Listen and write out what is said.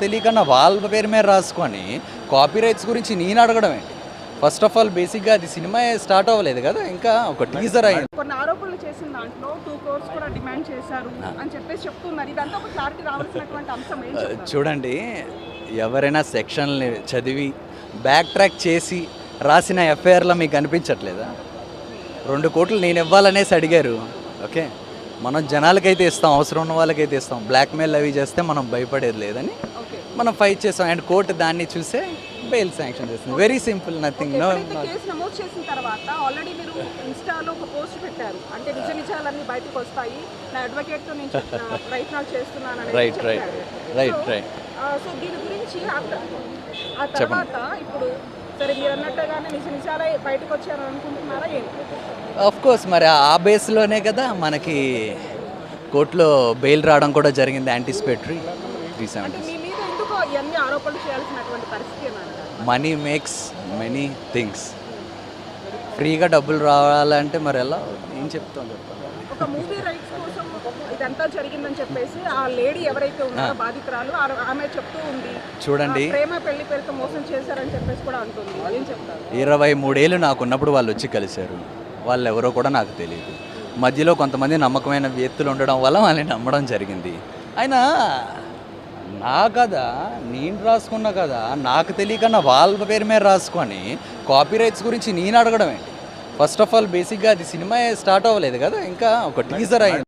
తెలియకన్నా వాళ్ళ పేరు మీద రాసుకొని కాపీ రైట్స్ గురించి నేను అడగడం ఏంటి? ఫస్ట్ ఆఫ్ ఆల్ బేసిక్గా అది సినిమా స్టార్ట్ అవ్వలేదు కదా, ఇంకా ఒక టీజర్ అయింది. కొన్ని ఆరోపణలు చేసిన దాంట్లో 2 crores కూడా డిమాండ్ చేశారు అని చెప్పేసి చెప్తున్నారు. ఇదంతా ఒక క్లారిటీ రావాల్సినటువంటి అంశం ఏం చెప్తారు? చూడండి, ఎవరైనా సెక్షన్లు చదివి బ్యాక్ ట్రాక్ చేసి రాసిన ఎఫ్ఐఆర్లో మీకు అనిపించట్లేదా? 2 కోట్లు నేను ఇవ్వాలనేసి అడిగారు. ఓకే, మనం జనాలకైతే ఇస్తాం, అవసరం ఉన్న వాళ్ళకైతే ఇస్తాం. బ్లాక్మెయిల్ అవి చేస్తే మనం భయపడేది లేదని మనం ఫైట్ చేస్తాం. అండ్ కోర్టు దాన్ని చూసే బెయిల్ శాంక్షన్ చేస్తుంది. Very simple, nothing. No case నమోదు చేసిన తర్వాత ఆల్రెడీ మీరు ఇన్స్టాలో ఒక పోస్ట్ పెట్టారు, అంటే నిజ నిజాలన్నీ బయటకు వస్తాయి, నా అడ్వకేట్తో నేను ప్రయత్నాలు చేస్తున్నాను. రైట్. సో దీని గురించి ఆ తర్వాత ఇప్పుడు సరే మీరు అన్నట్టుగానే నిజ నిజాలే బయటకు వచ్చారని అనుకుంటున్నారా ఏంటి? ఆఫ్ కోర్స్, మరి ఆ బేస్లోనే కదా మనకి కోర్టులో బెయిల్ రావడం కూడా జరిగింది. యాంటిసిపేటరీ 370. మీ మీద ఎందుకు ఇవన్నీ ఆరోపణలు చేయాల్సినటువంటి పరిస్థితి ఏమన్నా? Money makes many things. ఫ్రీగా డబ్బులు రావాలంటే మరి ఎలా, ఏం చెప్తాం చెప్పండి. ఒక మూవీ రైట్స్ కోసం ఇదంతా జరిగిందని చెప్పేసి ఆ లేడీ ఎవరైతే ఉన్నారో బాధితురాలు ఆమె చెప్తూ ఉంది. చూడండి, ప్రేమ పెళ్లి పేరుతో మోసం చేశారని చెప్పేసి కూడా అంటుంది. ఏం చెప్తారు? 23 ఏళ్ళు నాకున్నప్పుడు వాళ్ళు వచ్చి కలిశారు. వాళ్ళు ఎవరో కూడా నాకు తెలియదు. మధ్యలో కొంతమంది నమ్మకమైన వ్యక్తులు ఉండడం వల్ల వాళ్ళని నమ్మడం జరిగింది. అయినా నా కదా, నేను రాసుకున్నా కదా, నాకు తెలియకన్నా వాళ్ళ పేరు మీద రాసుకొని కాపీ రైట్స్ గురించి నేను అడగడం ఏంటి? ఫస్ట్ ఆఫ్ ఆల్ బేసిక్గా అది సినిమా స్టార్ట్ అవ్వలేదు కదా, ఇంకా ఒక టీజర్ అయింది.